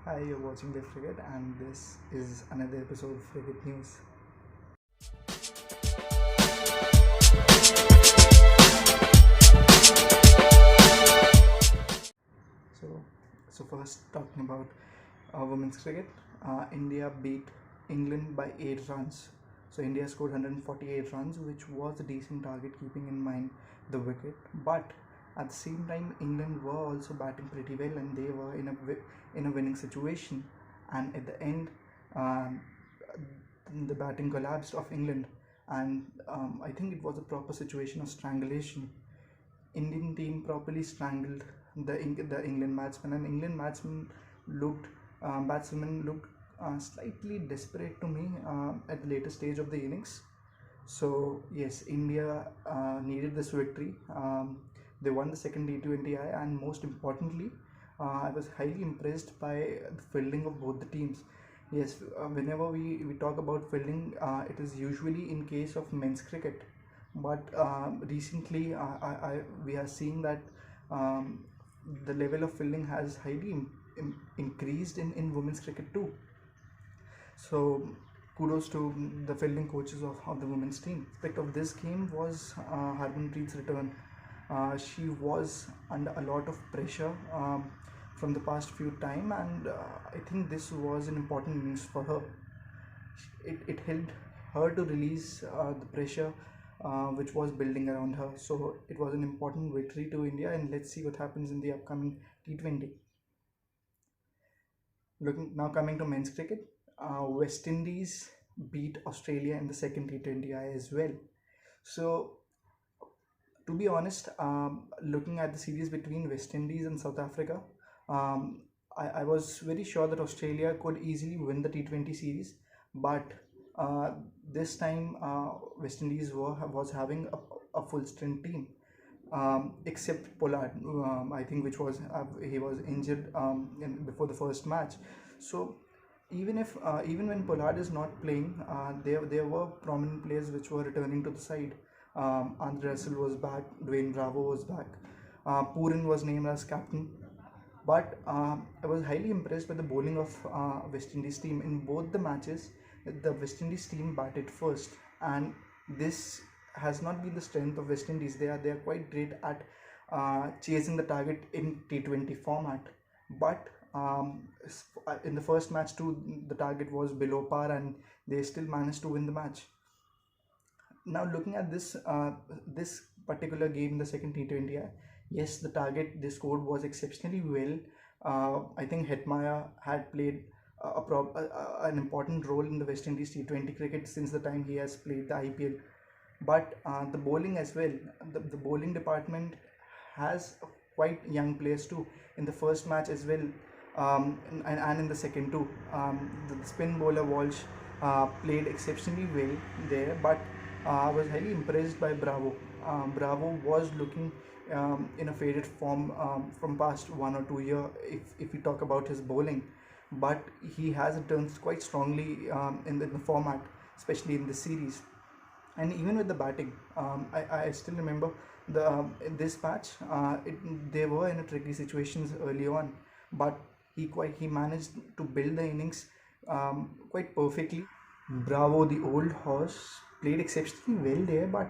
Hi, you're watching The Frigate, and this is another episode of Frigate News. So, so first talking about women's cricket, India beat England by 8 runs. So India scored 148 runs, which was a decent target, keeping in mind the wicket. But at the same time, England were also batting pretty well, and they were in a winning situation. And at the end, um, the batting collapsed of England, and I think it was a proper situation of strangulation. Indian team properly strangled the England batsman, and England batsmen looked slightly desperate to me at the later stage of the innings. So yes, India needed this victory. They won the second T20I, and most importantly, I was highly impressed by the fielding of both the teams. Yes, whenever we talk about fielding, it is usually in case of men's cricket, but recently we are seeing that um, the level of fielding has highly increased in women's cricket too. So kudos to the fielding coaches of the women's team. Aspect of this game was Harmanpreet's return. She was under a lot of pressure from the past few time, and I think this was an important innings for her. It helped her to release the pressure which was building around her. So it was an important victory to India, and let's see what happens in the upcoming T20. Looking now, coming to men's cricket, West Indies beat Australia in the second T20I as well. So to be honest, looking at the series between West Indies and South Africa, I was very sure that Australia could easily win the T20 series, but this time West Indies was having a full strength team, except Pollard, I think, which was he was injured before the first match. So even when Pollard is not playing, there were prominent players which were returning to the side. Andre Russell was back, Dwayne Bravo was back, Pooran was named as captain. But I was highly impressed by the bowling of West Indies team in both the matches. The West Indies team batted first, and this has not been the strength of West Indies. They are quite great at chasing the target in T20 format, but in the first match too, the target was below par, and they still managed to win the match. Now looking at this particular game, the second T20I, yes, the target they scored was exceptionally well. I think Hetmyer had played an important role in the West Indies T20 cricket since the time he has played the IPL. But the bowling as well, the bowling department has quite young players too in the first match as well, and in the second too. The spin bowler Walsh played exceptionally well there, but I was highly impressed by Bravo. Bravo was looking in a faded form from past 1 or 2 year if we talk about his bowling, but he has returned quite strongly in the format, especially in the series. And even with the batting, I still remember in this match, they were in a tricky situations early on, but he managed to build the innings quite perfectly. Bravo, the old horse, played exceptionally well there, but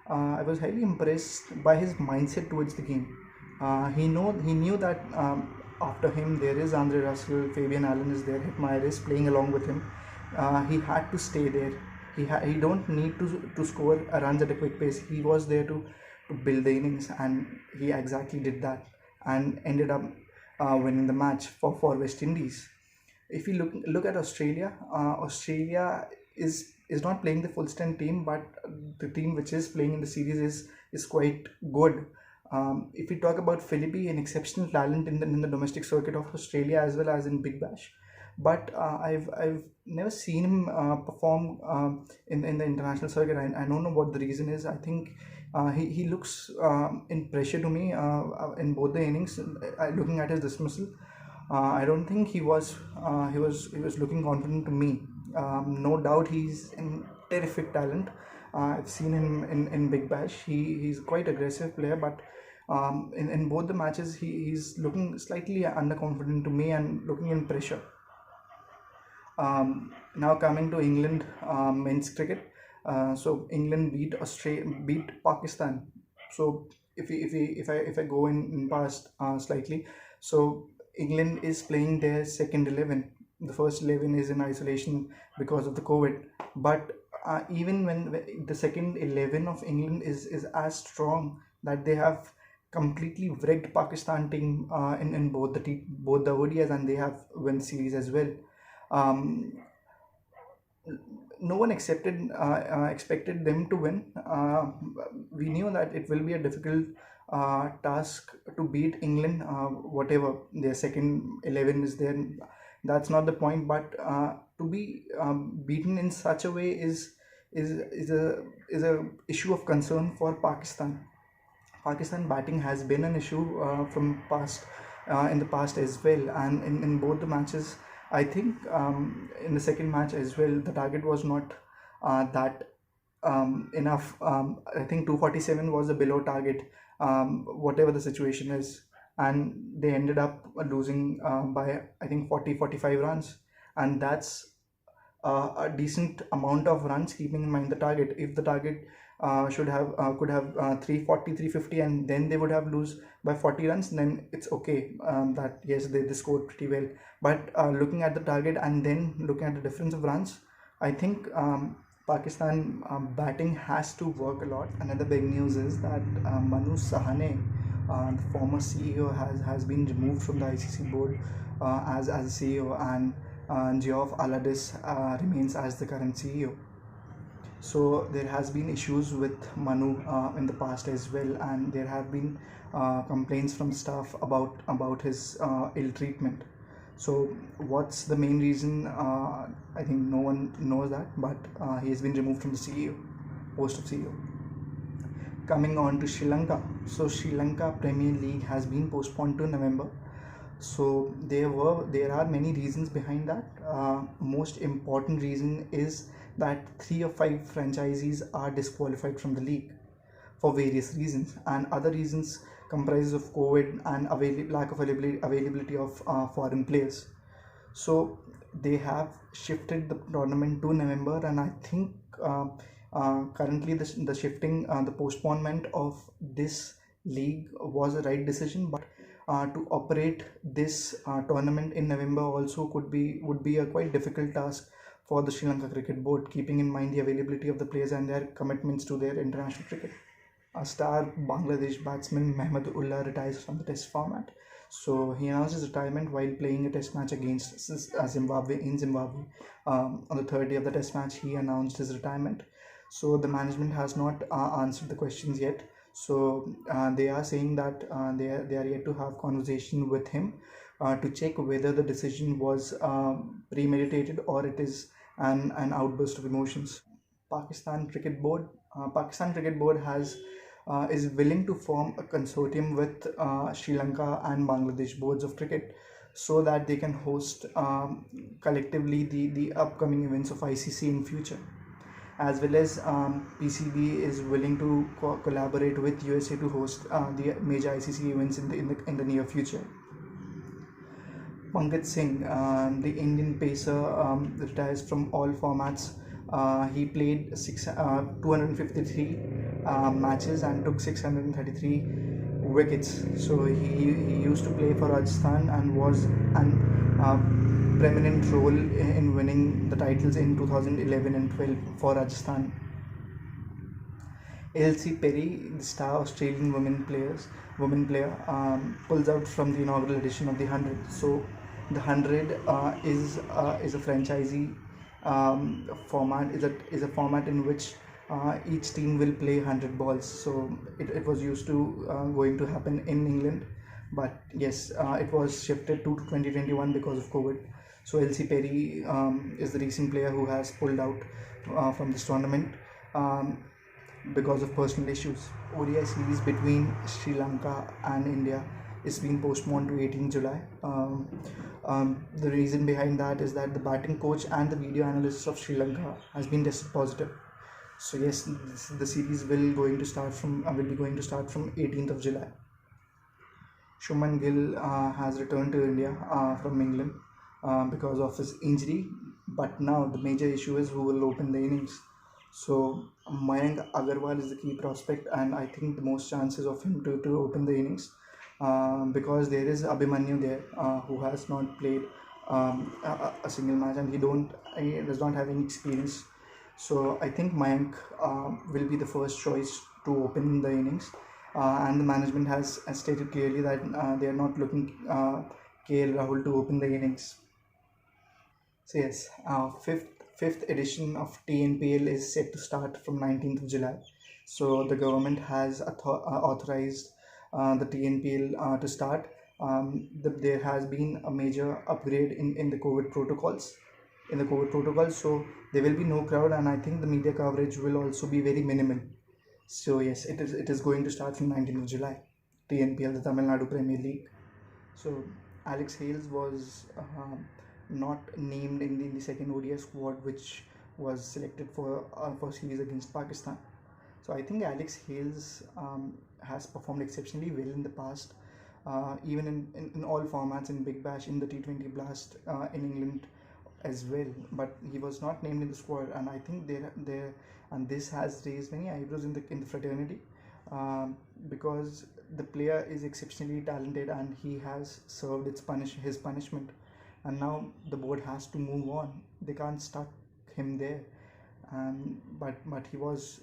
I was highly impressed by his mindset towards the game. He knew that after him there is Andre Russell, Fabian Allen is there, Hetmyer is playing along with him. He had to stay there. He don't need to score runs at a quick pace. He was there to build the innings, and he exactly did that and ended up winning the match for West Indies. If we look at Australia, Australia is not playing the full strength team, but the team which is playing in the series is quite good. If we talk about Philippi, an exceptional talent in the domestic circuit of Australia as well as in Big Bash, but I've never seen him perform in the international circuit. I don't know what the reason is. I think he looks in pressure to me in both the innings. Looking at his dismissal, I don't think he was looking confident to me. No doubt he's a terrific talent. I've seen him in Big Bash. He's quite aggressive player, but In both the matches, he's looking slightly underconfident to me and looking in pressure. Now coming to England men's cricket, so England beat Pakistan. So if I go in past slightly, so England is playing their second 11. The first 11 is in isolation because of the COVID, but even when the second 11 of England is as strong that they have completely wrecked Pakistan team in both both the ODIs, and they have won series as well. um, no one expected them to win. We knew that it will be a difficult task to beat England, whatever their second 11 is there. That's not the point, but to be beaten in such a way is a issue of concern for Pakistan. Pakistan batting has been an issue from past in the past as well, and in both the matches, I think in the second match as well, the target was not that enough. I think 247 was a below target, whatever the situation is, and they ended up losing by I think 40-45 runs, and that's a decent amount of runs, keeping in mind the target. If the target should have could have 340-350, and then they would have lose by 40 runs, then it's okay, that yes, they scored pretty well. But looking at the target and then looking at the difference of runs, I think Pakistan batting has to work a lot. Another big news is that Manu Sahane, the former CEO, has been removed from the ICC board as a CEO, and Geoff Allardyce remains as the current CEO. So there has been issues with Manu in the past as well, and there have been complaints from staff about his ill treatment. So what's the main reason? I think no one knows that, but he has been removed from the CEO post of CEO. Coming on to Sri Lanka, so Sri Lanka Premier League has been postponed to November. So there are many reasons behind that. Most important reason is that 3 or 5 franchisees are disqualified from the league for various reasons, and other reasons comprises of COVID and lack of availability of foreign players. So they have shifted the tournament to November, and I think currently the shifting, the postponement of this league was a right decision. But to operate this tournament in November also would be a quite difficult task for the Sri Lanka Cricket Board, keeping in mind the availability of the players and their commitments to their international cricket. A star Bangladesh batsman Mehmed Ullah retires from the Test format. So he announced his retirement while playing a Test match against Zimbabwe in Zimbabwe. On the third day of the Test match, he announced his retirement. So the management has not answered the questions yet. So they are saying that they are yet to have conversation with him to check whether the decision was premeditated or it is an outburst of emotions. Pakistan Cricket Board. Pakistan Cricket Board is willing to form a consortium with Sri Lanka and Bangladesh boards of cricket, so that they can host collectively the upcoming events of ICC in future, as well as PCB is willing to collaborate with USA to host the major ICC events in the near future. Pankaj Singh, the Indian pacer, retires from all formats. He played 253 matches and took 633 wickets. So he used to play for Rajasthan and was an prominent role in winning the titles in 2011 and 12 for Rajasthan. Elsie Perry, the star Australian women player, pulls out from the inaugural edition of the 100. So the 100 is a franchisee format. Is a format in which each team will play 100 balls. So it was used to going to happen in England, but yes, it was shifted to 2021 because of COVID. So Elsie Perry is the recent player who has pulled out from this tournament because of personal issues. ODI series between Sri Lanka and India is being postponed to 18 July. The reason behind that is that the batting coach and the video analyst of Sri Lanka has been tested positive. So yes, the series will be going to start from 18th of July. Shuman Gill has returned to India from England because of his injury, but now the major issue is who will open the innings. So Mayank Agarwal is the key prospect, and I think the most chances of him to open the innings because there is Abhimanyu there who has not played a single match, and he does not have any experience. So I think Mayank will be the first choice to open the innings, and the management has stated clearly that they are not looking KL Rahul to open the innings. So yes, fifth edition of TNPL is set to start from 19th of July. So the government has authorized the TNPL to start. There has been a major upgrade in the COVID protocols. So there will be no crowd, and I think the media coverage will also be very minimal. So yes, it is going to start from 19th of July. TNPL, the Tamil Nadu Premier League. So Alex Hales was not named in the second ODI squad, which was selected for series against Pakistan. So I think Alex Hales has performed exceptionally well in the past, even in all formats, in Big Bash, in the T20 Blast, in England as well. But he was not named in the squad, and I think there and this has raised many eyebrows in the fraternity, because the player is exceptionally talented and he has served his punishment, and now the board has to move on. They can't stuck him there, and but he was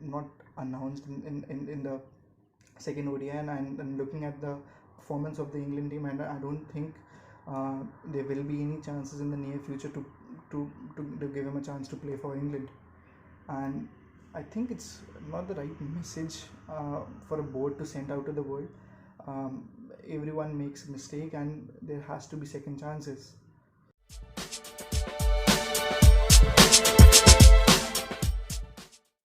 not announced in the second ODI, and looking at the performance of the England team, and I don't think there will be any chances in the near future to give him a chance to play for England. And I think it's not the right message for a board to send out to the world. Everyone makes a mistake, and there has to be second chances.